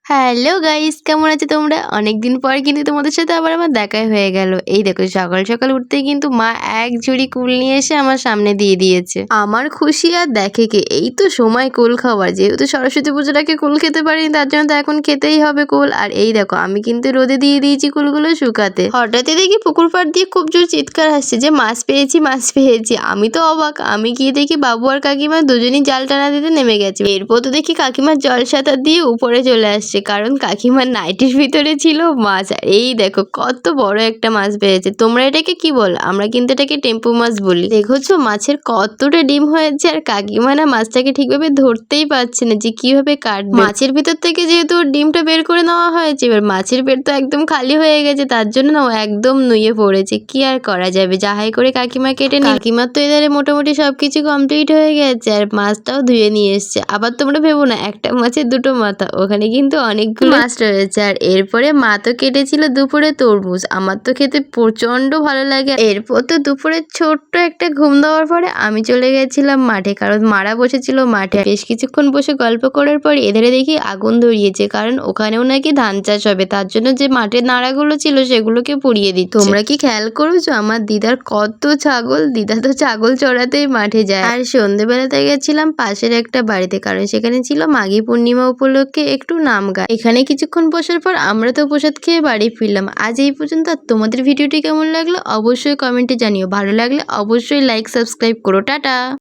Hello guys, কেমন আছো তোমরা? অনেকদিন পর কিন্তু তোমাদের সাথে আবার আমার দেখাই হয়ে গেল। এই দেখো সকাল সকাল উঠতেই কিন্তু মা এক ঝুড়ি কুল নিয়ে এসে আমার সামনে দিয়ে দিয়েছে। আমার খুশি আর দেখে কে, এই তো সময় কুল খাওয়ার। যেহেতু সরস্বতী পুজোর আগে কুল খেতে পারিনি, তার জন্য তো এখন খেতেই হবে কুল। আর এই দেখো আমি কিন্তু রোদে দিয়ে দিয়েছি কুলগুলো শুকাতে। হঠাৎই দেখি পুকুর পাড় দিয়ে খুব জোর চিৎকার আসছে যে মাছ পেয়েছি, মাছ পেয়েছি। আমি তো অবাক, আমি গিয়ে দেখি বাবু আর কাকিমা দুজনেই জাল টানা দিতে নেমে গেছে। এরপর তো দেখি কাকিমার জল সাঁতার দিয়ে উপরে চলে আসছে, কারণ কাকিমার নাইটির ভিতরে ছিল মাছ। আর এই দেখো কত বড় একটা মাছ পেয়েছে। তোমরা এটাকে কি বল? আমরা কিন্তু এটাকে টেম্পু মাছ বলি। দেখেছো মাছের কতটা ডিম হয়েছে, আর কাকিমা না মাছটাকে ঠিকভাবে ধরতেই পারছে না যে কিভাবে কাটবে। মাছের ভিতর থেকে যেহেতু ওর ডিমটা বের করে নেওয়া হয়েছে, এবার মাছের পেট তো একদম খালি হয়ে গেছে, তার জন্য না ও একদম নুয়ে পড়েছে। কি আর করা যাবে, যাহাই করে কাকিমা কেটে নিল। কাকিমার তো এধারে মোটামুটি সবকিছু কমপ্লিট হয়ে গেছে, আর মাছটাও ধুয়ে নিয়ে এসছে। আবার তোমরা ভেবো না একটা মাছের দুটো মাথা, ওখানে কিন্তু অনেকগুলো মাছ রয়েছে। আর এরপরে মা তো কেটেছিল দুপুরে তরমুজ, আমার তো খেতে প্রচন্ড ভালো লাগে। এরপর তো দুপুরে ছোট্ট একটা ঘুম দেওয়ার পরে আমি চলে গেছিলাম মাঠে, কারণ মারা বসেছিল মাঠে। বেশ কিছুক্ষণ বসে গল্প করার পর এধারে দেখি আগুন ধরিয়েছে, কারণ ওখানেও নাকি ধান চাষ হবে, তার জন্য যে মাঠের নাড়াগুলো ছিল সেগুলোকে পুড়িয়ে দিচ্ছে। তোমরা কি খেয়াল করেছো আমার দিদার কত ছাগল? দিদা তো ছাগল চড়াতেই মাঠে যায়। আর সন্ধ্যেবেলাতে গেছিলাম পাশের একটা বাড়িতে, কারণ সেখানে ছিল মাঘী পূর্ণিমা উপলক্ষে একটু নাম গান। এখানে কিছুক্ষণ বসার পর আমরা তো প্রসাদ খেয়ে বাড়ি ফিরলাম। আজ এই পর্যন্ত। তোমাদের ভিডিওটি কেমন লাগলো অবশ্যই কমেন্টে জানিও। ভালো লাগলে অবশ্যই লাইক সাবস্ক্রাইব করো। টাটা।